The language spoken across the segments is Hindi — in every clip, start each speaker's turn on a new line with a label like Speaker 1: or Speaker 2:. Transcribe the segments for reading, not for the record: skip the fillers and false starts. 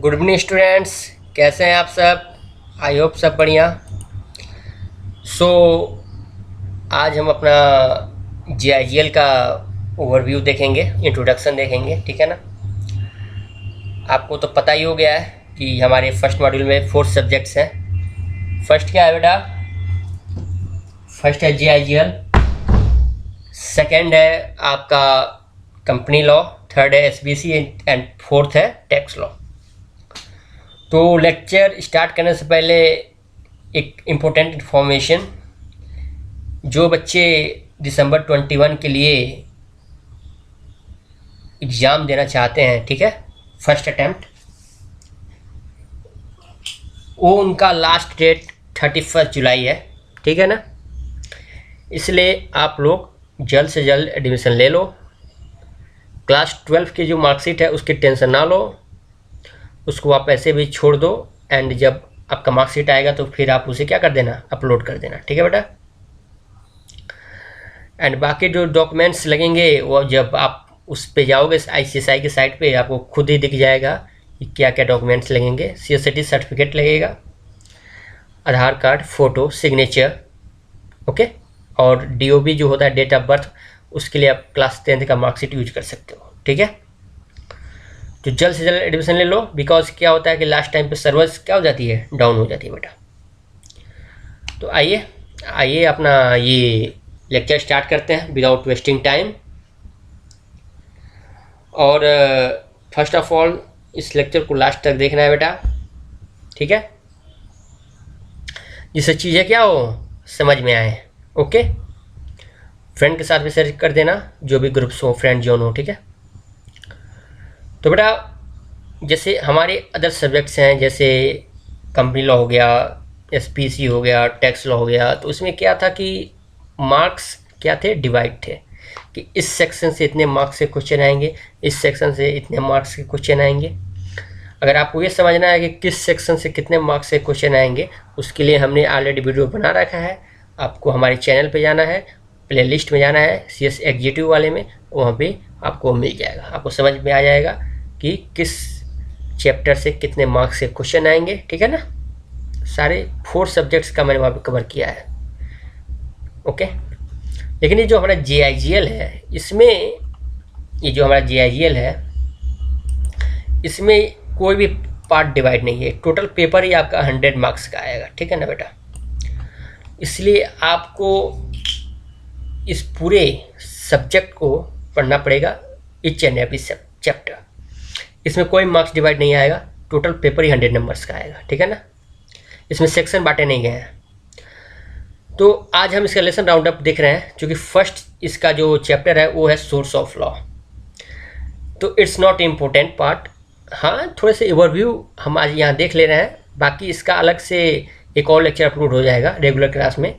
Speaker 1: गुड इवनिंग स्टूडेंट्स, कैसे हैं आप सब। आई होप सब बढ़िया। सो आज हम अपना GIGL का ओवरव्यू देखेंगे, इंट्रोडक्शन देखेंगे, ठीक है ना। आपको तो पता ही हो गया है कि हमारे फर्स्ट मॉड्यूल में 4 सब्जेक्ट्स हैं। फर्स्ट क्या है बेटा? फर्स्ट है GIGL, सेकेंड है आपका कंपनी लॉ, थर्ड है SBC एंड फोर्थ है टैक्स लॉ। तो लेक्चर स्टार्ट करने से पहले एक इम्पोर्टेंट इन्फॉर्मेशन, जो बच्चे दिसंबर 21 के लिए एग्ज़ाम देना चाहते हैं, ठीक है, फर्स्ट अटैम्प्ट, वो उनका लास्ट डेट 31 जुलाई है, ठीक है ना। इसलिए आप लोग जल्द से जल्द एडमिशन ले लो। क्लास 12 की जो मार्कशीट है उसकी टेंशन ना लो, उसको आप ऐसे भी छोड़ दो, एंड जब आपका मार्कशीट आएगा तो फिर आप उसे क्या कर देना, अपलोड कर देना, ठीक है बेटा। एंड बाकी जो डॉक्यूमेंट्स लगेंगे वो जब आप उस पे जाओगे ICSI की साइट पे, आपको खुद ही दिख जाएगा कि क्या क्या डॉक्यूमेंट्स लगेंगे। CSCT सर्टिफिकेट लगेगा, आधार कार्ड, फ़ोटो, सिग्नेचर, ओके। और DOB जो होता है, डेट ऑफ बर्थ, उसके लिए आप क्लास 10th का मार्कशीट यूज कर सकते हो, ठीक है। तो जल्द से जल्द एडमिशन ले लो, बिकॉज क्या होता है कि लास्ट टाइम पे सर्वर्स क्या हो जाती है, डाउन हो जाती है बेटा। तो आइए अपना ये लेक्चर स्टार्ट करते हैं विदाउट वेस्टिंग टाइम। और फर्स्ट ऑफ ऑल इस लेक्चर को लास्ट तक देखना है बेटा, ठीक है, जिससे चीज़ें क्या हो, समझ में आए, ओके। फ्रेंड के साथ भी शेयर कर देना, जो भी ग्रुप्स हो, फ्रेंड जोन हो, ठीक है। तो बेटा जैसे हमारे अदर सब्जेक्ट्स हैं, जैसे कंपनी लॉ हो गया, SPC हो गया, टैक्स लॉ हो गया, तो उसमें क्या था कि मार्क्स क्या थे, डिवाइड थे, कि इस सेक्शन से इतने मार्क्स के क्वेश्चन आएंगे, इस सेक्शन से इतने मार्क्स के क्वेश्चन आएंगे। अगर आपको ये समझना है कि किस सेक्शन से कितने मार्क्स के क्वेश्चन आएंगे, उसके लिए हमने ऑलरेडी वीडियो बना रखा है। आपको हमारे चैनल पे जाना है, प्लेलिस्ट में जाना है, CS एग्जीक्यूटिव वाले में, वहाँ पे आपको मिल जाएगा, आपको समझ में आ जाएगा कि किस चैप्टर से कितने मार्क्स के क्वेश्चन आएंगे, ठीक है ना। सारे 4 सब्जेक्ट्स का मैंने वहाँ पे कवर किया है, ओके। लेकिन ये जो हमारा GIGL है, इसमें ये जो हमारा GIGL है, इसमें कोई भी पार्ट डिवाइड नहीं है, टोटल पेपर ही आपका 100 मार्क्स का आएगा, ठीक है ना बेटा। इसलिए आपको इस पूरे सब्जेक्ट को पढ़ना पड़ेगा, ईच एंड एवरी चैप्टर। इसमें कोई मार्क्स डिवाइड नहीं आएगा, टोटल पेपर ही 100 नंबर्स का आएगा, ठीक है ना। इसमें सेक्शन बांटे नहीं गए हैं। तो आज हम इसका लेसन राउंड अप देख रहे हैं, क्योंकि फर्स्ट इसका जो चैप्टर है वो है सोर्स ऑफ लॉ। तो इट्स नॉट इम्पोर्टेंट पार्ट, हाँ थोड़े से ओवरव्यू हम आज यहाँ देख ले रहे हैं। बाकी इसका अलग से एक और लेक्चर अपलोड हो जाएगा रेगुलर क्लास में,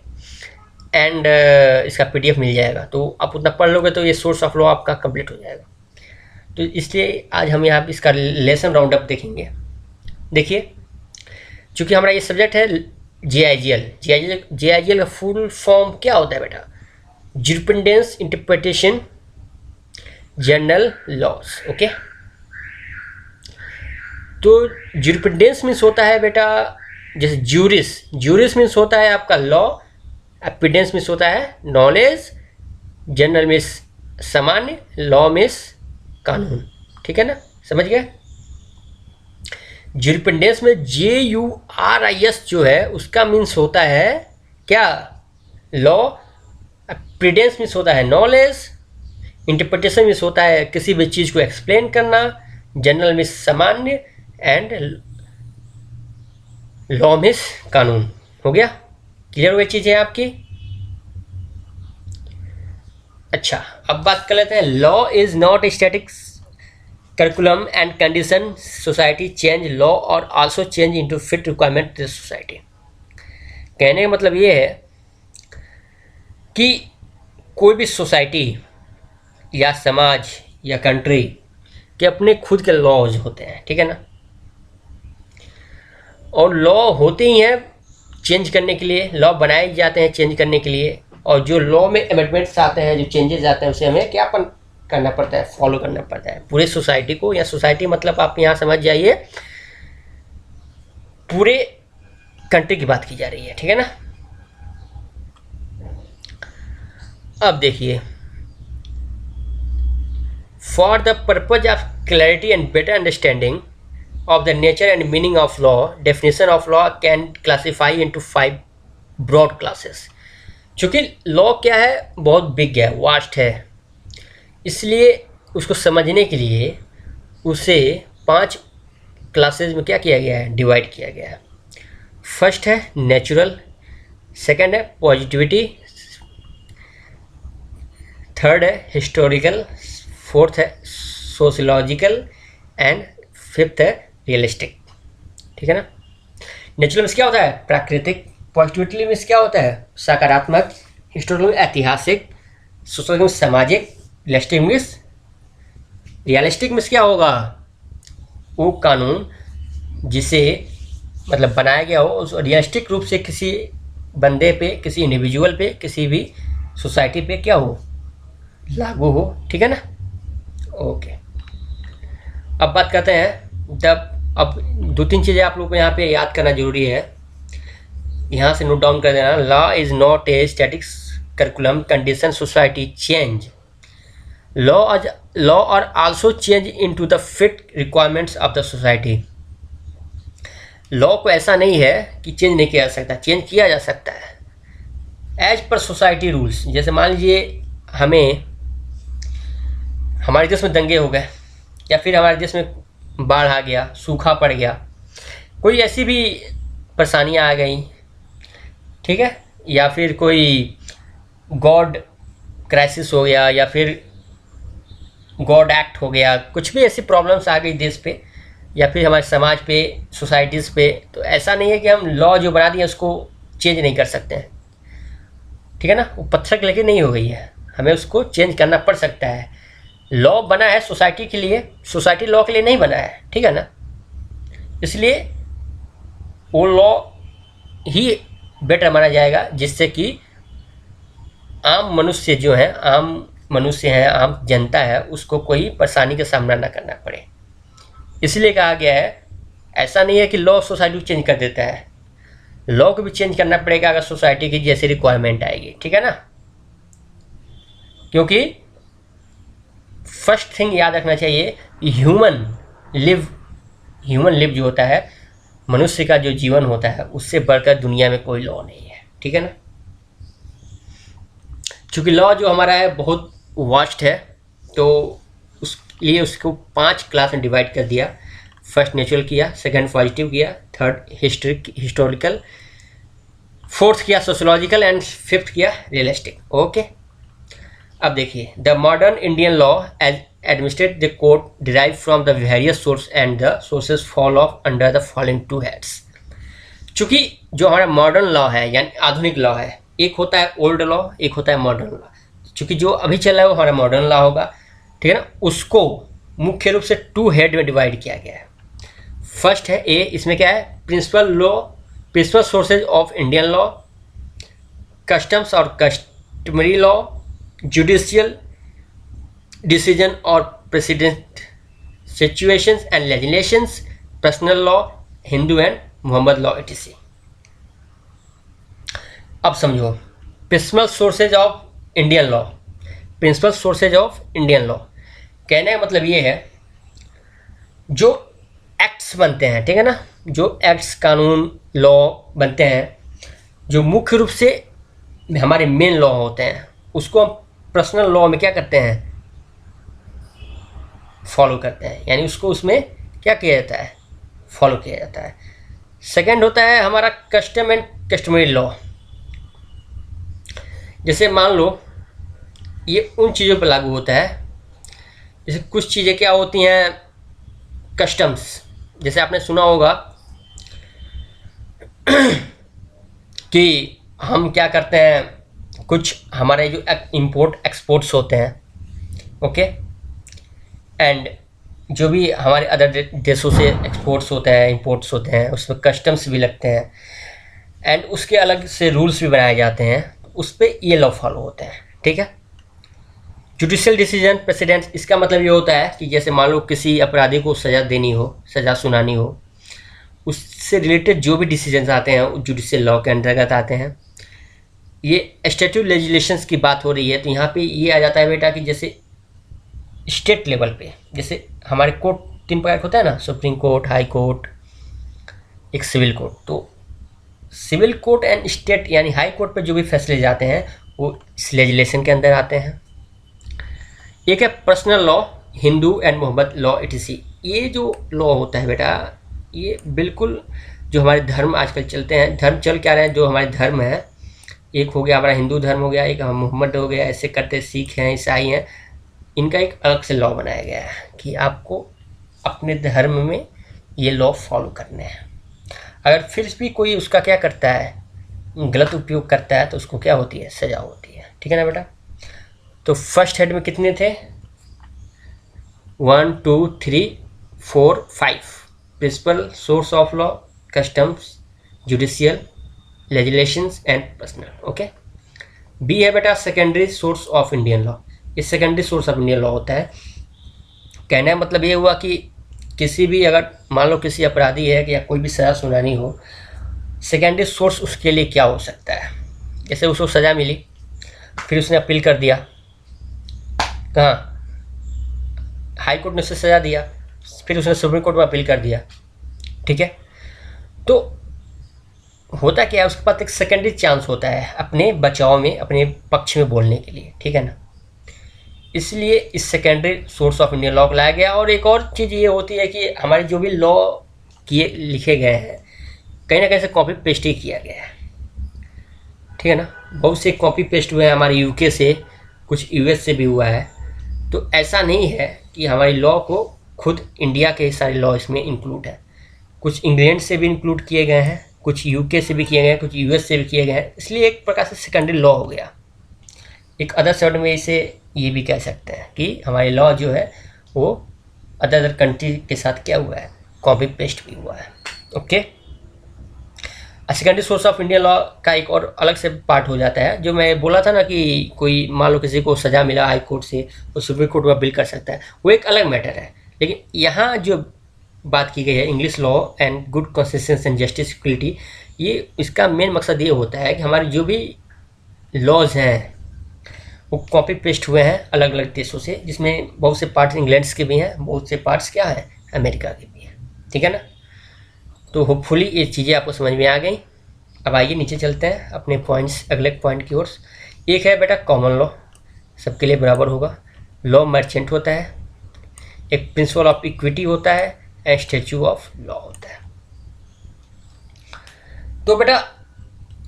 Speaker 1: एंड इसका PDF मिल जाएगा, तो आप उतना पढ़ लोगे तो ये सोर्स ऑफ लॉ आपका कंप्लीट हो जाएगा। तो इसलिए आज हम यहाँ इसका लेसन राउंड अप देखेंगे। देखिए, चूँकि हमारा ये सब्जेक्ट है GIGL का फुल फॉर्म क्या होता है बेटा? Jurisprudence interpretation general loss, okay. तो जुरिस्प्रूडेंस मीन्स होता है बेटा, जैसे ज्यूरिस मीन्स होता है आपका लॉ, एविडेंस मीन्स होता है नॉलेज, जनरल मीन्स सामान्य, लॉ मीन्स कानून, ठीक है ना, समझ गए। जुरिस्प्रूडेंस में JURIS जो है उसका मीन्स होता है क्या, लॉ, एविडेंस मीन्स होता है नॉलेज, इंटरप्रिटेशन मीन्स होता है किसी भी चीज़ को एक्सप्लेन करना, जनरल मीन्स सामान्य, एंड लॉ मीन्स कानून। हो गया, क्लियर हो गई चीज़ें आपकी। अच्छा, अब बात कर लेते हैं। Law is not static curriculum and condition society change law और also change into fit requirement society. कहने का मतलब ये है कि कोई भी सोसाइटी या समाज या कंट्री के अपने खुद के लॉज होते हैं, ठीक है ना। और लॉ होते ही हैं चेंज करने के लिए, लॉ बनाए जाते हैं चेंज करने के लिए, और जो लॉ में अमेंडमेंट्स आते हैं, जो चेंजेस आते हैं, उसे हमें क्या करना पड़ता है, फॉलो करना पड़ता है पूरे सोसाइटी को। या सोसाइटी मतलब आप यहाँ समझ जाइए पूरे कंट्री की बात की जा रही है, ठीक है ना। अब देखिए, for the purpose of clarity and better understanding of the nature and meaning of law, definition of law can classify into 5 broad classes। चूँकि लॉ क्या है, बहुत बिग है, वास्ट है, इसलिए उसको समझने के लिए उसे 5 क्लासेस में क्या किया गया है, डिवाइड किया गया है। फर्स्ट है नेचुरल, सेकंड है पॉजिटिविटी, थर्ड है हिस्टोरिकल, फोर्थ है सोशियोलॉजिकल एंड फिफ्थ है रियलिस्टिक, ठीक है ना। नेचुरल में क्या होता है, प्राकृतिक, पॉजिटिविटी में क्या होता है, सकारात्मक, हिस्टोरिकल में ऐतिहासिक, सोशल में सामाजिक, रियलिस्टिक में क्या होगा, वो कानून जिसे मतलब बनाया गया हो उस रियलिस्टिक रूप से किसी बंदे पे, किसी इंडिविजुअल पे, किसी भी सोसाइटी पे क्या हो, लागू हो, ठीक है ना। ओके, अब बात करते हैं अब 2-3 चीज़ें आप लोग को यहाँ पे याद करना जरूरी है, यहाँ से नोट डाउन कर देना। Law is not a static curriculum, condition society change, law और also change into the fit requirements of the society. Law को ऐसा नहीं है कि चेंज नहीं किया जा सकता, चेंज किया जा सकता है एज पर सोसाइटी रूल्स। जैसे मान लीजिए हमारे देश में दंगे हो गए, या फिर हमारे देश में बाढ़ आ गया, सूखा पड़ गया, कोई ऐसी भी परेशानियां आ गई, ठीक है, या फिर कोई गॉड क्राइसिस हो गया, या फिर गॉड एक्ट हो गया, कुछ भी ऐसी प्रॉब्लम्स आ गई देश पे या फिर हमारे समाज पे, सोसाइटीज़ पे, तो ऐसा नहीं है कि हम लॉ जो बना दिए उसको चेंज नहीं कर सकते हैं, ठीक है ना। वो पत्थर के लेके नहीं हो गई है, हमें उसको चेंज करना पड़ सकता है। लॉ बना है सोसाइटी के लिए, सोसाइटी लॉ के लिए नहीं बना है, ठीक है ना। इसलिए वो लॉ ही बेटर माना जाएगा जिससे कि आम मनुष्य जो है, आम मनुष्य है, आम जनता है, उसको कोई परेशानी का सामना ना करना पड़े। इसलिए कहा गया है, ऐसा नहीं है कि लॉ सोसाइटी को चेंज कर देता है, लॉ को भी चेंज करना पड़ेगा अगर सोसाइटी की जैसी रिक्वायरमेंट आएगी, ठीक है ना। क्योंकि फर्स्ट थिंग याद रखना चाहिए, ह्यूमन लिव जो होता है, मनुष्य का जो जीवन होता है, उससे बढ़कर दुनिया में कोई लॉ नहीं है, ठीक है ना। चूँकि लॉ जो हमारा है बहुत वास्ट है, तो उसलिए उसको 5 क्लास में डिवाइड कर दिया। फर्स्ट नेचुरल किया, सेकंड पॉजिटिव किया, थर्ड हिस्टोरिकल, फोर्थ किया सोशियोलॉजिकल एंड फिफ्थ किया रियलिस्टिक। ओके, अब देखिए, the modern Indian law as administrate the court derive from the various source and the sources fall of under the following 2 heads. चूँकि जो हमारा मॉडर्न लॉ है यानी आधुनिक लॉ है, एक होता है ओल्ड लॉ, एक होता है मॉडर्न लॉ। चूँकि जो अभी चल रहा है वो हमारा मॉडर्न लॉ होगा, ठीक है ना। उसको मुख्य रूप से 2 हेड में डिवाइड किया गया है। फर्स्ट है ए, इसमें क्या है, principal sources of Indian law, customs और कस्टमरी लॉ, जुडिशियल डिसीजन और precedent situations and legislations, personal law, Hindu and Mohammad law etc। अब समझो, principal sources of Indian law, principal sources of Indian law कहने का मतलब ये है, जो एक्ट्स बनते हैं, ठीक है ना, जो एक्ट्स, कानून, लॉ बनते हैं, जो मुख्य रूप से हमारे मेन लॉ होते हैं, उसको हम पर्सनल लॉ में क्या करते हैं, फॉलो करते हैं, यानी उसको उसमें क्या किया जाता है, फॉलो किया जाता है। सेकंड होता है हमारा कस्टम एंड कस्टमरी लॉ। जैसे मान लो ये उन चीज़ों पर लागू होता है, जैसे कुछ चीज़ें क्या होती हैं, कस्टम्स, जैसे आपने सुना होगा कि हम क्या करते हैं, कुछ हमारे जो इंपोर्ट एक्सपोर्ट्स होते हैं, ओके, एंड जो भी हमारे अदर देशों से एक्सपोर्ट्स होते हैं, इंपोर्ट्स होते हैं, उसमें कस्टम्स भी लगते हैं एंड उसके अलग से रूल्स भी बनाए जाते हैं, उस पर ये लॉ फॉलो होते हैं, ठीक है। जुडिशियल डिसीजन प्रेसिडेंट, इसका मतलब ये होता है कि जैसे मान लो किसी अपराधी को सज़ा देनी हो, सज़ा सुनानी हो, उस से रिलेटेड जो भी डिसीजंस आते हैं जुडिशियल लॉ के अंतर्गत आते हैं। ये स्टैट्यूट लेजिस्लेशंस की बात हो रही है तो यहाँ पे ये आ जाता है बेटा कि जैसे स्टेट लेवल पे, जैसे हमारे कोर्ट 3 प्रकार के होता है ना, सुप्रीम कोर्ट, हाई कोर्ट, एक सिविल कोर्ट। तो सिविल कोर्ट एंड स्टेट यानी हाई कोर्ट पे जो भी फैसले जाते हैं वो इस लेजिस्लेशन के अंदर आते हैं। एक है personal law, Hindu and Mohammad law etc। ये जो लॉ होता है बेटा, ये बिल्कुल जो हमारे धर्म आजकल चलते हैं, धर्म चल क्या रहे हैं, जो हमारे धर्म है, एक हो गया हमारा हिंदू धर्म हो गया, एक मोहम्मद हो गया, ऐसे करते सिख हैं, ईसाई हैं, इनका एक अलग से लॉ बनाया गया है कि आपको अपने धर्म में ये लॉ फॉलो करने हैं। अगर फिर भी कोई उसका क्या करता है, गलत उपयोग करता है, तो उसको क्या होती है, सजा होती है। ठीक है ना बेटा। तो फर्स्ट हेड में कितने थे, 1 2 3 4 5 principal, source of law, customs, judicial, legislations and personal. Okay. B है बेटा secondary source of Indian law. ये secondary source of Indian law होता है। कहने का मतलब ये हुआ कि किसी भी, अगर मान लो किसी अपराधी है कि या कोई भी सज़ा सुनानी हो, सेकेंडरी सोर्स उसके लिए क्या हो सकता है। जैसे उसको सज़ा मिली, फिर उसने अपील कर दिया, कहाँ, हाई कोर्ट ने उसे सज़ा दिया, फिर उसने सुप्रीम कोर्ट में अपील कर दिया। ठीक है। तो होता क्या है, उसके पास एक सेकेंडरी चांस होता है अपने बचाव में, अपने पक्ष में बोलने के लिए। ठीक है ना। इसलिए इस secondary source of Indian law को लाया गया। और एक और चीज़ ये होती है कि हमारे जो भी लॉ किए लिखे गए हैं, कहीं ना कहीं से कॉपी पेस्ट ही किया गया है। ठीक है ना। बहुत से कॉपी पेस्ट हुए हैं हमारे यूके से, कुछ यूएस से भी हुआ है। तो ऐसा नहीं है कि हमारी लॉ को खुद इंडिया के सारे लॉ इसमें इंक्लूड है। कुछ इंग्लैंड से भी इंक्लूड किए गए हैं, कुछ यूके से भी किए गए हैं, कुछ यूएस से भी किए गए हैं। इसलिए एक प्रकार से सेकेंडरी लॉ हो गया। एक अदर शब्द में इसे ये भी कह सकते हैं कि हमारी लॉ जो है वो अदर कंट्री के साथ क्या हुआ है, कॉपी पेस्ट भी हुआ है। Okay. Secondary source of Indian law का एक और अलग से पार्ट हो जाता है, जो मैं बोला था ना कि कोई मान लो किसी को सज़ा मिला हाई कोर्ट से, वो सुप्रीम कोर्ट में अपील कर सकता है, वो एक अलग मैटर है। लेकिन यहाँ जो बात की गई है English law and good consistence and justice equality, ये इसका मेन मकसद ये होता है कि हमारे जो भी लॉज हैं वो कॉपी पेस्ट हुए हैं अलग अलग देशों से, जिसमें बहुत से पार्ट्स इंग्लैंड के भी हैं, बहुत से पार्ट्स क्या हैं, अमेरिका के भी हैं। ठीक है ना। तो होपफुली ये चीज़ें आपको समझ में आ गई। अब आइए नीचे चलते हैं अपने पॉइंट्स, अगले पॉइंट की ओर। एक है बेटा कॉमन लॉ, सबके लिए बराबर होगा। लॉ मर्चेंट होता है, एक प्रिंसिपल ऑफ इक्विटी होता है एंड स्टैच्यू ऑफ लॉ होता है। तो बेटा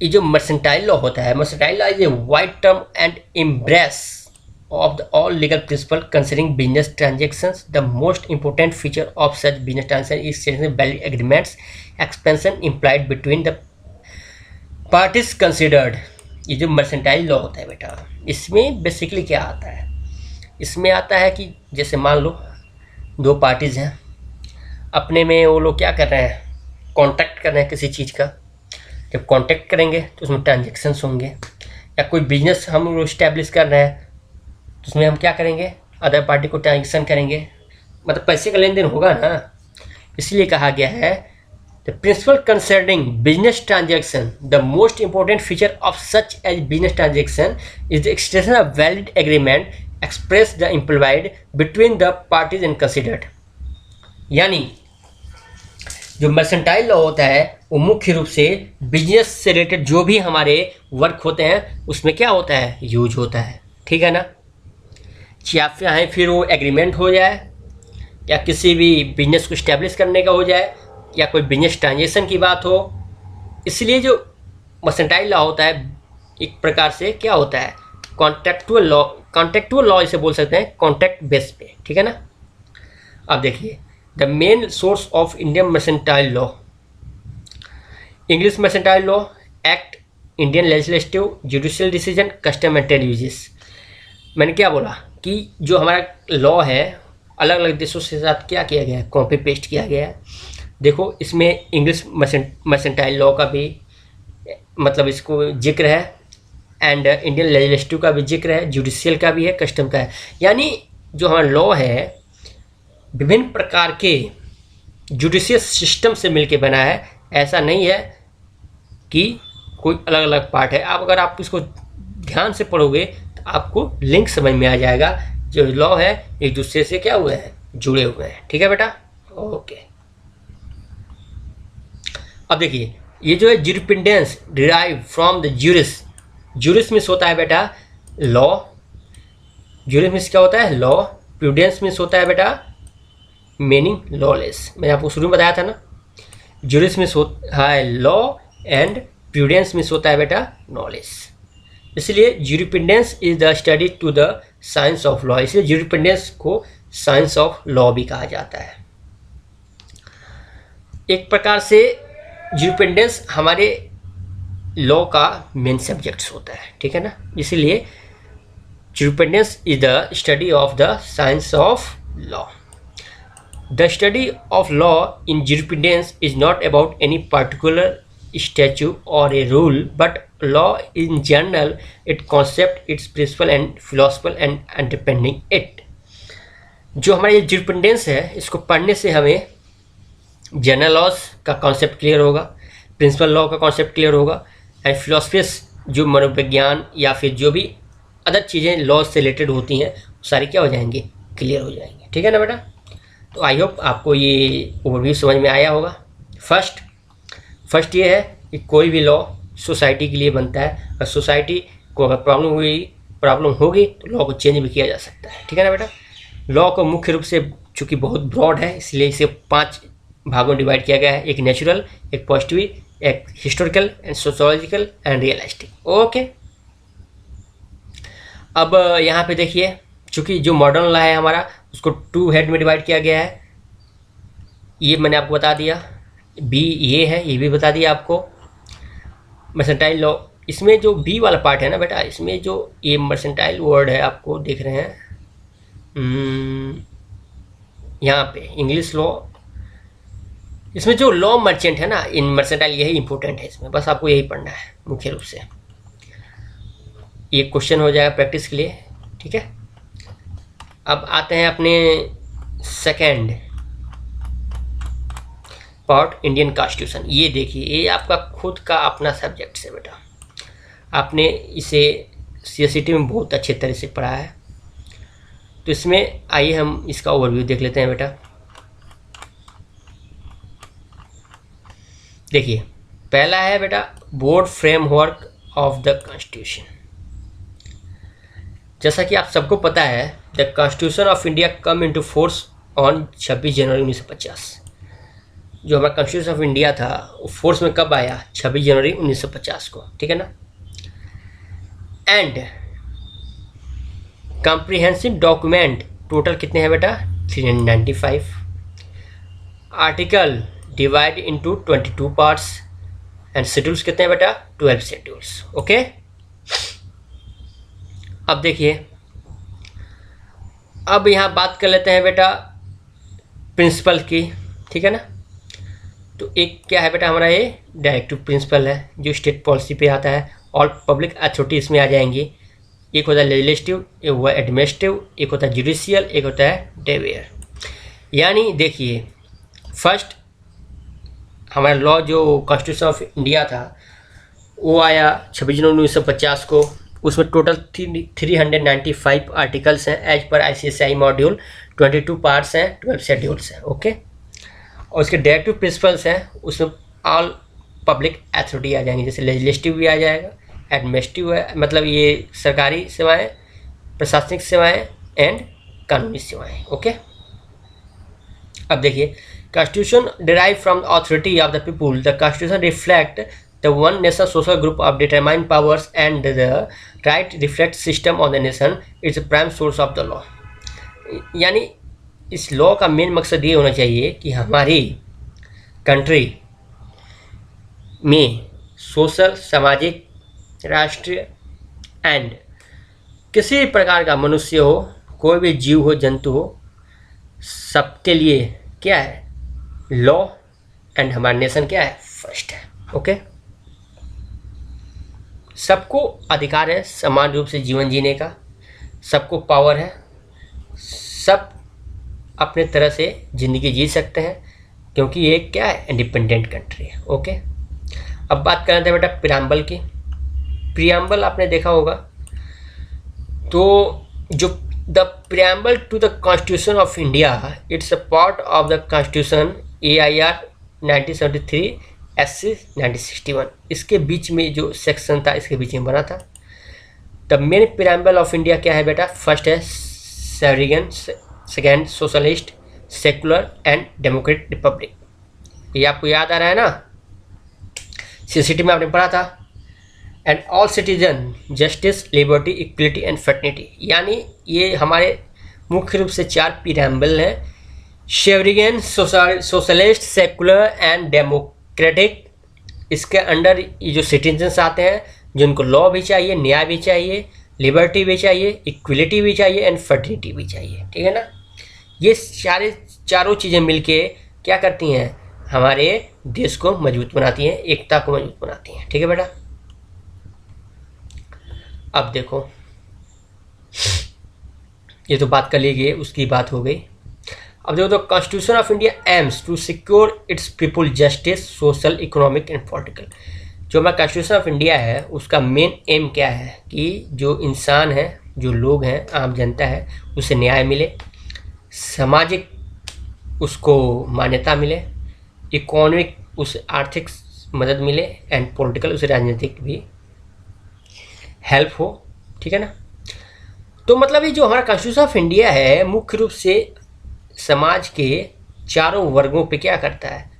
Speaker 1: ये जो मर्सेंटाइल लॉ होता है, mercantile law is a wide term and embrace of the all legal principle concerning business transactions. The most important feature of such business transactions is setting valid agreements, expansion implied between the parties considered. ये जो मर्सेंटाइल लॉ होता है बेटा, इसमें बेसिकली क्या आता है, इसमें आता है कि जैसे मान लो 2 पार्टीज़ हैं, अपने में वो लोग क्या कर रहे हैं, कॉन्ट्रैक्ट कर रहे हैं किसी चीज़ का। जब कॉन्ट्रैक्ट करेंगे तो उसमें ट्रांजेक्शन्स होंगे, या कोई बिजनेस हम लोग इस्टेब्लिश कर रहे हैं तो उसमें हम क्या करेंगे, अदर पार्टी को ट्रांजेक्शन करेंगे, मतलब पैसे का लेन देन होगा ना। इसलिए कहा गया है the principle concerning business transaction, the most important feature of such as business transaction is the extension of valid agreement express the implied between the parties and considered. यानी जो मर्सेंटाइल लॉ होता है वो मुख्य रूप से बिजनेस से रिलेटेड जो भी हमारे वर्क होते हैं उसमें क्या होता है, यूज होता है। ठीक है ना। चाहे फिर वो एग्रीमेंट हो जाए, या किसी भी बिजनेस को इस्टेब्लिश करने का हो जाए, या कोई बिजनेस ट्रांजेक्शन की बात हो। इसलिए जो मर्सेंटाइल लॉ होता है एक प्रकार से क्या होता है, कॉन्ट्रैक्चुअल लॉ, कॉन्ट्रैक्चुअल लॉ इसे बोल सकते हैं, कॉन्ट्रैक्ट बेस पे। ठीक है ना। अब देखिए the main source of Indian mercantile law, English mercantile law act, Indian legislative, judicial decision, custom and trade uses. मैंने क्या बोला कि जो हमारा लॉ है अलग अलग देशों के साथ क्या किया गया है, कॉपी पेस्ट किया गया है। देखो इसमें इंग्लिश मर्सेंटाइल लॉ का भी मतलब इसको जिक्र है, एंड इंडियन लेजिस्लेटिव का भी जिक्र है, जुडिशियल का भी है, कस्टम का है। यानी जो हमारा लॉ है विभिन्न प्रकार के जुडिशियल सिस्टम से मिलके बना है, ऐसा नहीं है कि कोई अलग अलग पार्ट है। आप अगर आप इसको ध्यान से पढ़ोगे तो आपको लिंक समझ में आ जाएगा। जो लॉ है एक दूसरे से क्या हुए हैं, जुड़े हुए हैं। ठीक है बेटा, ओके। अब देखिए ये जो है jurisprudence derive from the juris. Juris means होता है बेटा लॉ, ज्यूरिस मीन्स क्या होता है, लॉ। प्रूडेंस मीन्स होता है बेटा मीनिंग लॉलेस। मैंने आपको शुरू में बताया था ना, ज्यूरिस मीन्स होता है लॉ एंड प्रूडेंस मीन्स होता है बेटा नॉलेज। इसलिए jurisprudence is the study to the science of law, इसलिए ज्यूरिस्प्रूडेंस को साइंस ऑफ लॉ भी कहा जाता है। एक प्रकार से ज्यूरिस्प्रूडेंस हमारे लॉ का मेन सब्जेक्ट्स होता है, ठीक है ना। इसीलिए jurisprudence is the study of the science of law. The study of law in jurisprudence is not about any particular statute or a rule, but law in general, its concept, its principle and philosophy and underpinning it. जो हमारा ये jurisprudence है, इसको पढ़ने से हमें जनरल लॉज का कॉन्सेप्ट क्लियर होगा, प्रिंसिपल लॉ का कॉन्सेप्ट क्लियर होगा, एंड फिलोसफीज जो मनोविज्ञान या फिर जो भी अदर चीज़ें लॉ से रिलेटेड होती हैं सारी क्या हो जाएंगी, क्लियर हो जाएंगी। ठीक है ना बेटा। तो आई होप आपको ये ओवरव्यू समझ में आया होगा। फर्स्ट ये है कि कोई भी लॉ सोसाइटी के लिए बनता है, और सोसाइटी को अगर प्रॉब्लम होगी तो लॉ को चेंज भी किया जा सकता है। ठीक है ना बेटा। लॉ को मुख्य रूप से चूँकि बहुत ब्रॉड है इसलिए इसे 5 भागों में डिवाइड किया गया है। एक नेचुरल, एक पॉजिटिव, एक historical and sociological and realistic. Okay, अब यहाँ पे देखिए चूँकि जो मॉडर्न लॉ है हमारा उसको 2 हेड में डिवाइड किया गया है। ये मैंने आपको बता दिया, बी ये है, ये भी बता दिया आपको। मर्सेंटाइल लॉ, इसमें जो बी वाला पार्ट है ना बेटा, इसमें जो ये मर्सेंटाइल वर्ड है आपको देख रहे हैं यहाँ पे इंग्लिश लॉ, इसमें जो लॉ मर्चेंट है ना इन मर्सेंटाइल, यही इंपॉर्टेंट है इसमें, बस आपको यही पढ़ना है मुख्य रूप से। ये क्वेश्चन हो जाएगा प्रैक्टिस के लिए। ठीक है, अब आते हैं अपने सेकंड पार्ट, इंडियन कॉन्स्टिट्यूशन। ये देखिए ये आपका खुद का अपना सब्जेक्ट है बेटा, आपने इसे सीएसईटी में बहुत अच्छे तरह से पढ़ा है। तो इसमें आइए हम इसका ओवरव्यू देख लेते हैं बेटा। देखिए पहला है बेटा board framework of the constitution. जैसा कि आप सबको पता है the constitution of India come into force on 26 जनवरी 1950। जो हमारा कॉन्स्टिट्यूशन ऑफ इंडिया था वो फोर्स में कब आया, 26 जनवरी 1950 को। ठीक है ना। एंड कॉम्प्रिहेंसिव डॉक्यूमेंट टोटल कितने हैं बेटा, 395। Article divide into 22 parts and schedules कितने हैं बेटा, 12 शेड्यूल्स। ओके, अब देखिए अब यहाँ बात कर लेते हैं बेटा प्रिंसिपल की। ठीक है ना। तो एक क्या है बेटा हमारा, ये डायरेक्टिव प्रिंसिपल है जो स्टेट पॉलिसी पे आता है। ऑल पब्लिक अथॉरिटी इसमें आ जाएंगी। एक होता है लेजिस्लेटिव, एक हुआ एडमिनिस्ट्रेटिव, एक होता है जुडिशियल, एक होता है डेवियर। यानी देखिए फर्स्ट हमारा लॉ जो कॉन्स्टिट्यूशन ऑफ इंडिया था वो आया 26 जनवरी 1950 को। उसमें टोटल 395 आर्टिकल्स हैं as per ICSI module, 22 parts हैं, 12 शेड्यूल्स हैं। ओके, और उसके डायरेक्टिव प्रिंसिपल्स हैं, उसमें ऑल पब्लिक अथॉरिटी आ जाएंगी, जैसे लेजिस्लेटिव भी आ जाएगा, एडमिनिस्ट्रेटिव है मतलब ये सरकारी सेवाएं, प्रशासनिक सेवाएं एंड कानूनी सेवाएं। ओके, अब देखिए constitution derive from authority of the people. The constitution reflect the one nation social group of determined powers and the right reflect system of the nation is the prime source of the law। यानी इस लॉ का मेन मकसद ये होना चाहिए कि हमारी कंट्री में सोशल, सामाजिक, राष्ट्रीय एंड किसी भी प्रकार का मनुष्य हो, कोई भी जीव हो, जंतु हो, सबके लिए क्या है लॉ एंड हमारा नेशन क्या है फर्स्ट है। ओके, सबको अधिकार है समान रूप से जीवन जीने का, सबको पावर है, सब अपने तरह से ज़िंदगी जी सकते हैं, क्योंकि ये क्या है, इंडिपेंडेंट कंट्री है। ओके, अब बात करते हैं बेटा प्रियम्बल की। प्रियम्बल आपने देखा होगा, तो जो the preamble to the constitution of India, it's a part of the constitution AIR 1973 SC 1961, इसके बीच में जो सेक्शन था इसके बीच में बना था। The main preamble of India क्या है बेटा, फर्स्ट है sovereign, second socialist, secular and democratic republic. ये आपको याद आ रहा है ना, CCT में आपने पढ़ा था। And all citizen justice, liberty, equality and fraternity, यानी ये हमारे मुख्य रूप से 4 प्रियम्बल हैं, सेरिगन, सोशलिस्ट, सेकुलर एंड डेमोक्रेटिक। इसके अंडर ये जो सिटीजन्स आते हैं, जिनको लॉ भी चाहिए, न्याय भी चाहिए, लिबर्टी भी चाहिए, इक्वलिटी भी चाहिए एंड फ्रेटर्निटी भी चाहिए, ठीक है ना। ये चारों चीज़ें मिलके क्या करती हैं, हमारे देश को मजबूत बनाती हैं, एकता को मजबूत बनाती हैं, ठीक है बेटा। अब देखो, ये तो बात कर ली गई, उसकी बात हो गई। अब देखो, तो constitution of India aims to secure its people justice, social, economic and political. जो हमारा कॉन्स्टिट्यूशन ऑफ इंडिया है उसका मेन एम क्या है कि जो इंसान है, जो लोग हैं, आम जनता है, उसे न्याय मिले, सामाजिक उसको मान्यता मिले, इकोनॉमिक उसे आर्थिक मदद मिले एंड पॉलिटिकल उसे राजनीतिक भी हेल्प हो, ठीक है ना। तो मतलब ये जो हमारा कॉन्स्टिट्यूशन ऑफ इंडिया है मुख्य रूप से समाज के चारों वर्गों पे क्या करता है,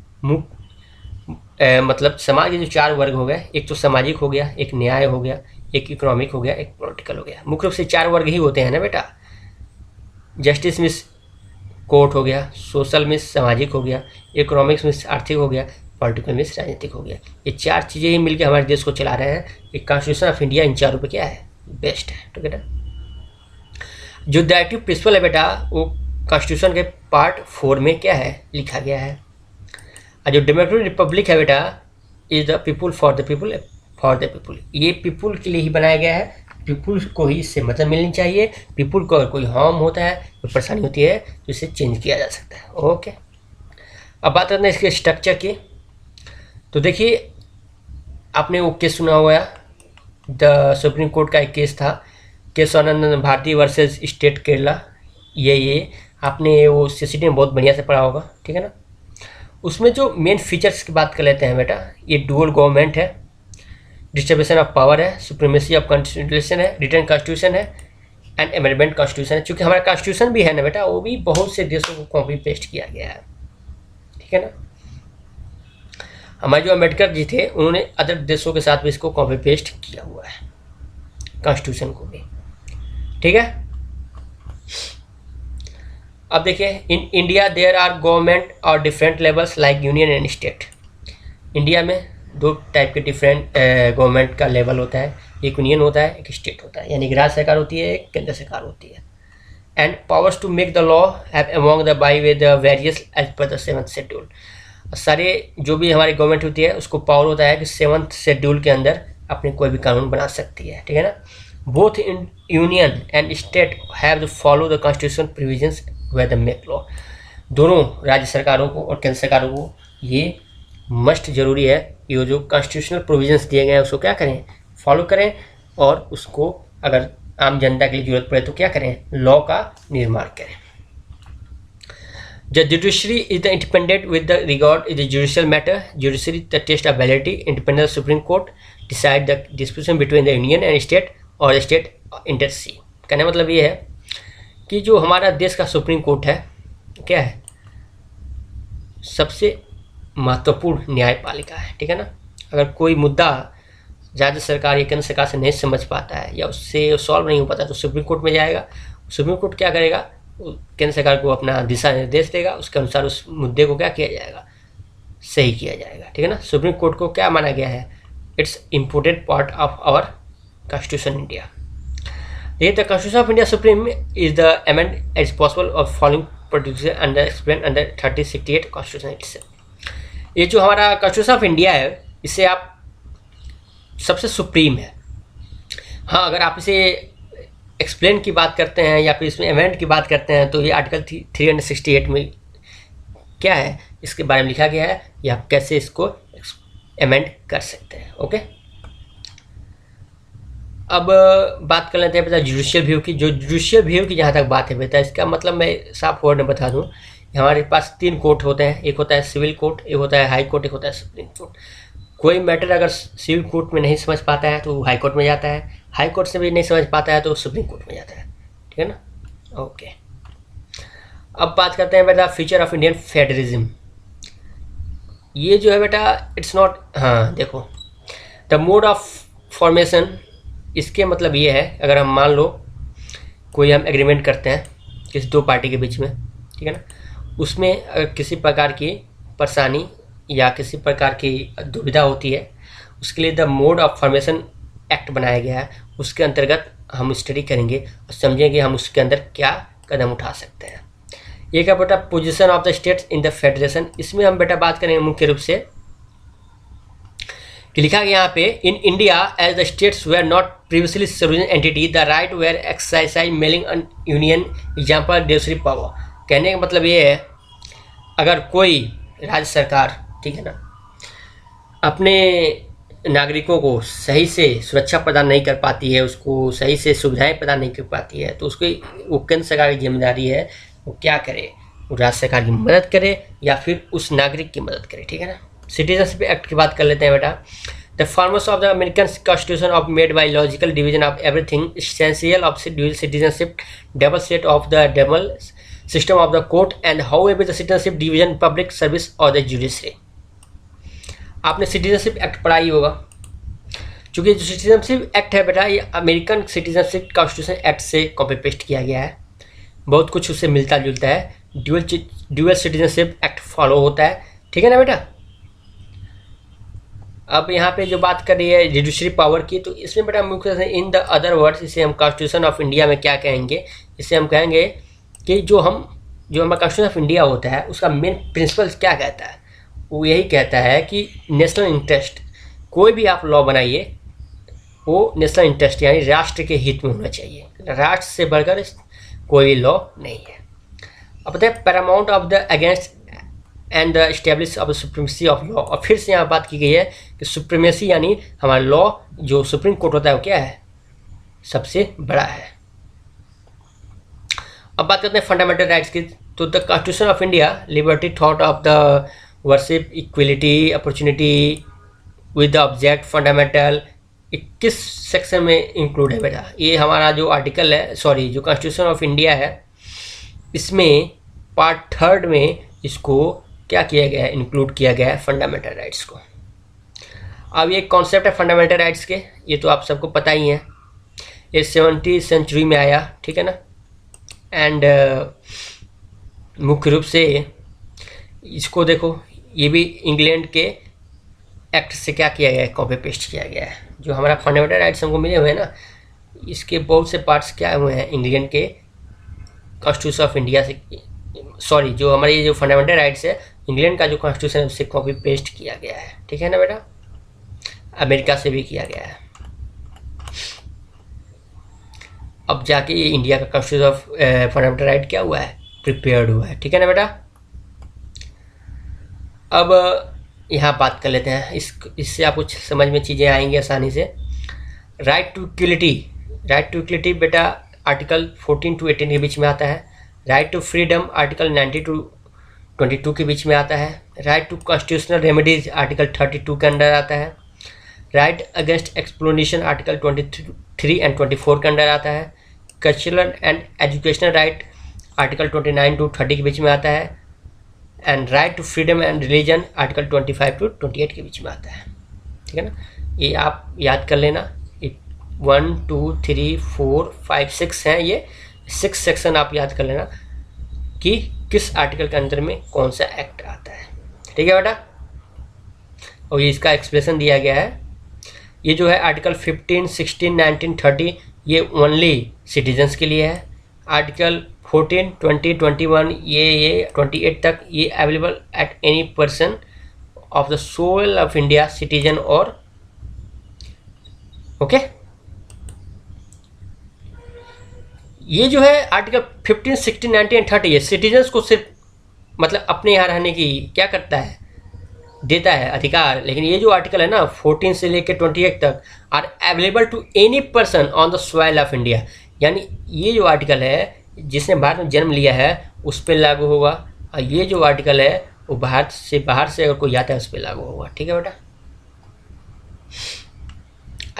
Speaker 1: मतलब समाज के जो 4 वर्ग हो गए, एक तो सामाजिक हो गया, एक न्याय हो गया, एक इकोनॉमिक हो गया, एक पॉलिटिकल हो गया। मुख्य रूप से 4 वर्ग ही होते हैं ना बेटा। जस्टिस मीन्स कोर्ट हो गया, सोशल मीन्स सामाजिक हो गया, इकोनॉमिक्स मीन्स आर्थिक हो गया, पॉलिटिकल मीन्स राजनीतिक हो गया। ये 4 चीज़ें ही मिलकर हमारे देश को चला रहे हैं। ये कॉन्स्टिट्यूशन ऑफ इंडिया इन चारों पे क्या है, बेस्ट है, ठीक है ना। जो डायरेक्टिव प्रिंसिपल है बेटा, वो कॉन्स्टिट्यूशन के पार्ट 4 में क्या है, लिखा गया है। और जो डेमोक्रेटिक रिपब्लिक है बेटा, is the people for the people for the people. ये पीपुल के लिए ही बनाया गया है, पीपुल को ही इससे मदद मिलनी चाहिए। पीपुल को अगर कोई हार्म होता है, कोई परेशानी होती है, तो इसे चेंज किया जा सकता है। ओके, अब बात करते हैं इसके स्ट्रक्चर की। तो देखिए, आपने वो केस सुना हुआ है, द सुप्रीम कोर्ट का एक केस था, केशवानंद भारती वर्सेस स्टेट केरला। ये आपने वो CCT में बहुत बढ़िया से पढ़ा होगा, ठीक है ना। उसमें जो मेन फीचर्स की बात कर लेते हैं बेटा, ये डुअल गवर्नमेंट है, डिस्ट्रीब्यूशन ऑफ पावर है, सुप्रीमेसी ऑफ कॉन्स्टिट्यूशन है, रिटर्न कॉन्स्टिट्यूशन है एंड अमेंडमेंट कॉन्स्टिट्यूशन है। चूँकि हमारा कॉन्स्टिट्यूशन भी है ना बेटा, वो भी बहुत से देशों को कॉपी पेस्ट किया गया है, ठीक है ना। हमारे जो अम्बेडकर जी थे, उन्होंने अदर देशों के साथ भी इसको कॉपी पेस्ट किया हुआ है, कॉन्स्टिट्यूशन को भी, ठीक है। अब देखिए, in India there are government और different levels like union and state. India में 2 टाइप के डिफरेंट गवर्नमेंट का लेवल होता है, एक यूनियन होता है, एक स्टेट होता है, यानी कि राज्य सरकार होती है, एक केंद्र सरकार होती है। And powers to make the law have among the by way the various as per the 7th schedule. सारे जो भी हमारी गवर्नमेंट होती है उसको पावर होता है कि 7th शेड्यूल के अंदर अपने कोई भी कानून बना सकती है, ठीक है ना। Both in union and state have to follow the constitution provisions when they make law. दोनों राज्य सरकारों को और केंद्र सरकारों को ये मस्ट जरूरी है, ये जो कॉन्स्टिट्यूशनल प्रोविजंस दिए गए हैं उसको क्या करें, फॉलो करें, और उसको अगर आम जनता के लिए जरूरत पड़े तो क्या करें, लॉ का निर्माण करें। The judiciary is the independent with the regard is the judicial matter. Judiciary the test of validity. Independent Supreme Court decide the dispute between the union and state or state intercede. कहने मतलब ये है कि जो हमारा देश का सुप्रीम कोर्ट है क्या है, सबसे महत्वपूर्ण न्यायपालिका है, ठीक है ना। अगर कोई मुद्दा राज्य सरकार या केंद्र सरकार से नहीं समझ पाता है या उससे सॉल्व नहीं हो पाता तो सुप्रीम कोर्ट में जाएगा। सुप्रीम कोर्ट क्या करेगा, केंद्र सरकार को अपना दिशा निर्देश देगा, उसके अनुसार उस मुद्दे को क्या किया जाएगा, सही किया जाएगा, ठीक है ना। सुप्रीम कोर्ट को क्या माना गया है, it's important part of our constitution India. देखिए, the constitution of India supreme is the amend is possible of following producer under explain under 3068 constitution itself. ये जो हमारा कॉन्स्टिट्यूशन ऑफ इंडिया है, इसे आप सबसे सुप्रीम है। हाँ, अगर आप इसे एक्सप्लेन की बात करते हैं या फिर इसमें अमेंड की बात करते हैं तो ये आर्टिकल 368 में क्या है, इसके बारे में लिखा गया है, या आप कैसे इसको अमेंड कर सकते हैं। ओके, अब बात कर लेते हैं बेटा जुडिशियल व्यू की। जो जुडिशियल व्यू की जहाँ तक बात है बेटा, इसका मतलब मैं साफ वर्ड में बता दूँ, हमारे पास 3 कोर्ट होते हैं, एक होता है सिविल कोर्ट, एक होता है हाई कोर्ट, एक होता है सुप्रीम कोर्ट। कोई मैटर अगर सिविल कोर्ट में नहीं समझ पाता है तो वो हाई कोर्ट में जाता है, हाई कोर्ट से भी नहीं समझ पाता है तो सुप्रीम कोर्ट में जाता है, ठीक है ना। ओके, अब बात करते हैं बेटा फीचर ऑफ इंडियन फेडरलिज्म। ये जो है बेटा इट्स नॉट, हाँ देखो, द मोड ऑफ फॉर्मेशन, इसके मतलब ये है, अगर हम मान लो कोई हम एग्रीमेंट करते हैं किसी 2 पार्टी के बीच में, ठीक है ना, उसमें अगर किसी प्रकार की परेशानी या किसी प्रकार की दुविधा होती है, उसके लिए the mode of formation act बनाया गया है, उसके अंतर्गत हम स्टडी करेंगे और समझेंगे हम उसके अंदर क्या कदम उठा सकते हैं। ये क्या बेटा position of the states in the federation, इसमें हम बेटा बात करेंगे मुख्य रूप से कि लिखा गया यहाँ पे, in India as the states were not previously sovereign entity the right were exercise mailing an union example देशरी पावर। कहने का मतलब ये है, अगर कोई राज्य सरकार, ठीक है ना, अपने नागरिकों को सही से सुरक्षा प्रदान नहीं कर पाती है, उसको सही से सुविधाएं प्रदान नहीं कर पाती है, तो उसकी वो केंद्र सरकार की जिम्मेदारी है वो क्या करे, वो राज्य सरकार की मदद करे या फिर उस नागरिक की मदद करे, ठीक है ना। सिटीजनशिप एक्ट की बात कर लेते हैं बेटा। The formers of the American constitution of made by logical division of everything essential of dual citizenship double set of the double system of the court and how ever the citizenship division public service और द जुडिशरी। आपने सिटीजनशिप एक्ट पढ़ा ही होगा, चूँकि जो सिटीजनशिप एक्ट है बेटा ये अमेरिकन सिटीजनशिप कॉन्स्टिट्यूशन एक्ट से कॉपी पेस्ट किया गया है, बहुत कुछ उससे मिलता जुलता है, ड्यूअल सिटीजनशिप एक्ट फॉलो होता है, ठीक है ना बेटा। अब यहाँ पे जो बात कर रही है जुडिशरी पावर की, तो इसमें बेटा मुख्य से इन द अदर वर्ड्स, इसे हम कॉन्स्टिट्यूशन ऑफ इंडिया में क्या कहेंगे, इसे हम कहेंगे कि जो हमारा कॉन्स्टिट्यूशन ऑफ इंडिया होता है उसका मेन प्रिंसिपल क्या कहता है, वो यही कहता है कि नेशनल इंटरेस्ट, कोई भी आप लॉ बनाइए वो नेशनल इंटरेस्ट यानी राष्ट्र के हित में होना चाहिए, राष्ट्र से बढ़कर कोई भी लॉ नहीं है। अब बताए Paramount of the against and the establish of the supremacy of law, और फिर से यहाँ बात की गई है कि सुप्रीमेसी यानी हमारा लॉ जो सुप्रीम कोर्ट होता है वो क्या है, सबसे बड़ा है। अब बात करते हैं फंडामेंटल राइट्स की। तो the constitution of India liberty thought of the worship equality opportunity with the object fundamental, 21 section में इंक्लूड है बेटा। ये हमारा जो आर्टिकल है, सॉरी जो कॉन्स्टिट्यूशन ऑफ इंडिया है, इसमें पार्ट 3 में इसको क्या किया गया है, इंक्लूड किया गया है फंडामेंटल राइट्स को। अब ये कॉन्सेप्ट है फंडामेंटल राइट्स के, ये तो आप सबको पता ही है, ये 17वीं सेंचुरी में आया, ठीक है ना। एंड मुख्य रूप से इसको देखो, ये भी इंग्लैंड के एक्ट से क्या किया गया है, कॉपी पेस्ट किया गया है। जो हमारा फंडामेंटल राइट्स हमको मिले हुए हैं ना, इसके बहुत से पार्ट्स क्या हुए हैं इंग्लैंड के कॉन्स्टिट्यूशन ऑफ इंडिया से, सॉरी जो हमारे ये जो फंडामेंटल राइट्स है इंग्लैंड का जो कॉन्स्टिट्यूशन है उससे कॉपी पेस्ट किया गया है, ठीक है ना बेटा। अमेरिका से भी किया गया है, अब जाके ये इंडिया का कॉन्स्टिट्यूशन ऑफ फंडामेंटल राइट क्या हुआ है, प्रिपेयर्ड हुआ है, ठीक है ना बेटा। अब यहाँ बात कर लेते हैं, इससे आपको समझ में चीज़ें आएंगी आसानी से। राइट टू इक्वलिटी बेटा आर्टिकल 14 to 18 के बीच में आता है। Right to freedom article 90 to 22 के बीच में आता है। Right to constitutional remedies article 32 के अंदर आता है। Right against exploitation article 23 and 24 के अंदर आता है। Cultural and educational right article 29 to 30 के बीच में आता है। And right to freedom and religion article 25 to 28 के बीच में आता है, ठीक है ना। ये आप याद कर लेना, 1 2 3 4 5 6 हैं, ये 6 सेक्शन आप याद कर लेना कि किस आर्टिकल के अंदर में कौन सा एक्ट आता है, ठीक है बेटा। और ये इसका एक्सप्लेनेशन दिया गया है। ये जो है आर्टिकल 15, 16, 19, 30 ये ओनली सिटीजन्स के लिए है। आर्टिकल 14, 20, 21 ये 28 तक ये available at any person of the soil of India citizen और ओके। ये जो है आर्टिकल 15, 16, 19 एंड 30 ये सिटीजन्स को सिर्फ मतलब अपने यहाँ रहने की क्या करता है, देता है अधिकार। लेकिन ये जो आर्टिकल है ना 14 से लेकर 28 तक, are available to any person on the soil of India, यानी ये जो आर्टिकल है जिसने भारत में जन्म लिया है उस पर लागू होगा, और ये जो आर्टिकल है वो भारत से बाहर से अगर कोई आता है उस पर लागू होगा। ठीक है बेटा।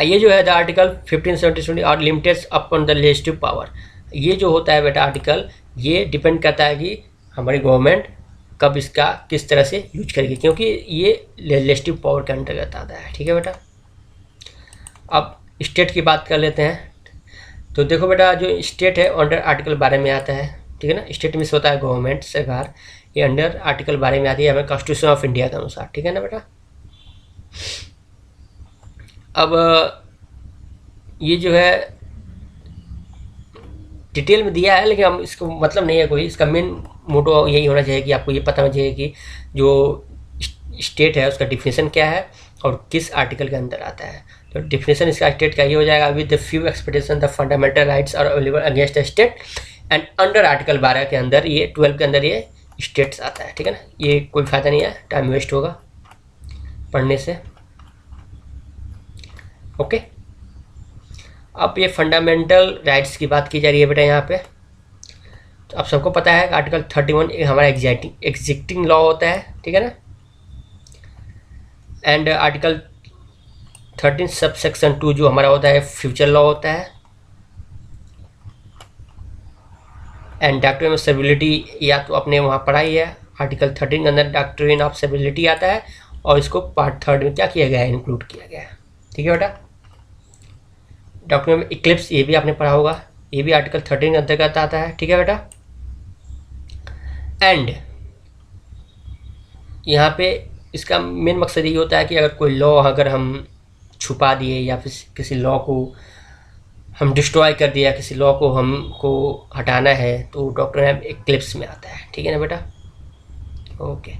Speaker 1: ये जो है द आर्टिकल 1570 और limited upon the legislative power, ये जो होता है बेटा आर्टिकल, ये डिपेंड करता है कि हमारी गवर्नमेंट कब इसका किस तरह से यूज करेगी, क्योंकि ये लेजिस्लेटिव पावर के अंतर्गत आता है। ठीक है बेटा। अब स्टेट की बात कर लेते हैं। तो देखो बेटा जो स्टेट है अंडर आर्टिकल 12 में आता है। ठीक है ना। स्टेट मीन्स होता है गवर्नमेंट, सरकार, ये अंडर आर्टिकल 12 में आती है हमें कॉन्स्टिट्यूशन ऑफ इंडिया के अनुसार। ठीक है ना बेटा। अब ये जो है डिटेल में दिया है, लेकिन हम इसको मतलब नहीं है कोई, इसका मेन मोटो यही होना चाहिए कि आपको ये पता होना चाहिए कि जो स्टेट है उसका डिफिनेशन क्या है और किस आर्टिकल के अंदर आता है। तो डिफिनेशन इसका स्टेट का ये हो जाएगा, with the few expectation the fundamental rights are available against the state and under article 12 के अंदर, ये 12 के अंदर ये स्टेट्स आता है। ठीक है ना। ये कोई फ़ायदा नहीं है, टाइम वेस्ट होगा पढ़ने से। ओके। अब ये फंडामेंटल राइट्स की बात की जा रही है बेटा यहाँ पे। तो आप सबको पता है आर्टिकल 31 हमारा एग्जिस्टिंग लॉ होता है। ठीक है ना। एंड आर्टिकल 13 सब सेक्शन 2 जो हमारा होता है फ्यूचर लॉ होता है। एंड डॉक्ट्रिन ऑफ सेबिलिटी या तो अपने वहाँ पढ़ा ही है, आर्टिकल 13 के अंदर डॉक्ट्रिन ऑफ सेबिलिटी आता है और इसको पार्ट 3 में क्या किया गया है, इंक्लूड किया गया है। ठीक है बेटा। डॉक्ट्रिन ऑफ इक्लिप्स ये भी आपने पढ़ा होगा, ये भी आर्टिकल 13 के अंतर्गत आता है। ठीक है बेटा। एंड यहाँ पे इसका मेन मकसद ये होता है कि अगर कोई लॉ अगर हम छुपा दिए या फिर किसी लॉ को हम डिस्ट्रॉय कर दिया, किसी लॉ को हमको हटाना है, तो डॉक्ट्रिन ऑफ इक्लिप्स में आता है। ठीक है ना बेटा। ओके।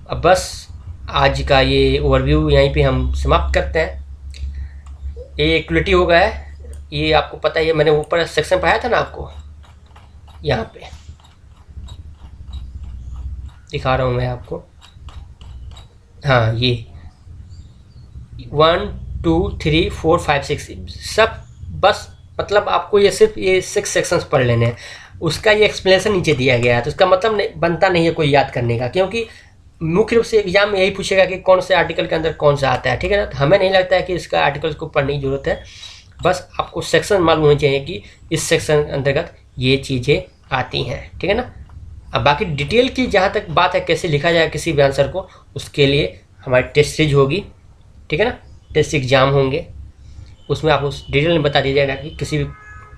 Speaker 1: अब बस आज का ये ओवरव्यू यहीं पे हम समाप्त करते हैं। ये इक्वलिटी हो गया है, ये आपको पता ही है, मैंने ऊपर सेक्शन पढ़ाया था ना आपको, यहाँ पे दिखा रहा हूँ मैं आपको। हाँ, ये 1 2 3 4 5 6 सब, बस मतलब आपको ये सिर्फ ये 6 सेक्शंस पढ़ लेने हैं, उसका ये एक्सप्लेनेशन नीचे दिया गया है। तो उसका मतलब नहीं बनता नहीं है कोई याद करने का, क्योंकि मुख्य रूप से एग्जाम में यही पूछेगा कि कौन से आर्टिकल के अंदर कौन सा आता है। ठीक है ना। तो हमें नहीं लगता है कि इसका आर्टिकल्स को पढ़ने की जरूरत है, बस आपको सेक्शन मालूम होना चाहिए कि इस सेक्शन के अंतर्गत ये चीज़ें आती हैं। ठीक है ना। अब बाकी डिटेल की जहाँ तक बात है कैसे लिखा जाए किसी भी आंसर को, उसके लिए हमारी टेस्ट सीरीज होगी। ठीक है ना। टेस्ट एग्जाम होंगे, उसमें आपको डिटेल में बता दिया जाएगा कि किसी भी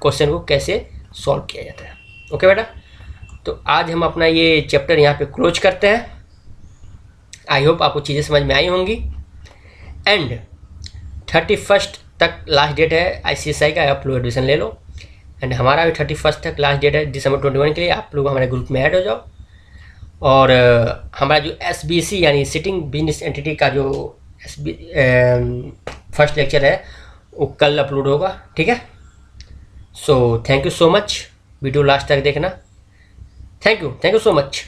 Speaker 1: क्वेश्चन को कैसे सॉल्व किया जाता है। ओके बेटा। तो आज हम अपना ये चैप्टर यहाँ पे क्लोज करते हैं। आई होप आपको चीज़ें समझ में आई होंगी। एंड 31 तक लास्ट डेट है ICSI का, आप लोग एडमिशन ले लो। एंड हमारा भी 31 तक लास्ट डेट है दिसंबर 21 के लिए। आप लोग हमारे ग्रुप में ऐड हो जाओ। और हमारा जो SBC यानी सिटिंग बिजनेस एंटिटी का जो फर्स्ट लेक्चर है वो कल अपलोड होगा। ठीक है। So thank you so much, video last तक देखना। Thank you so much.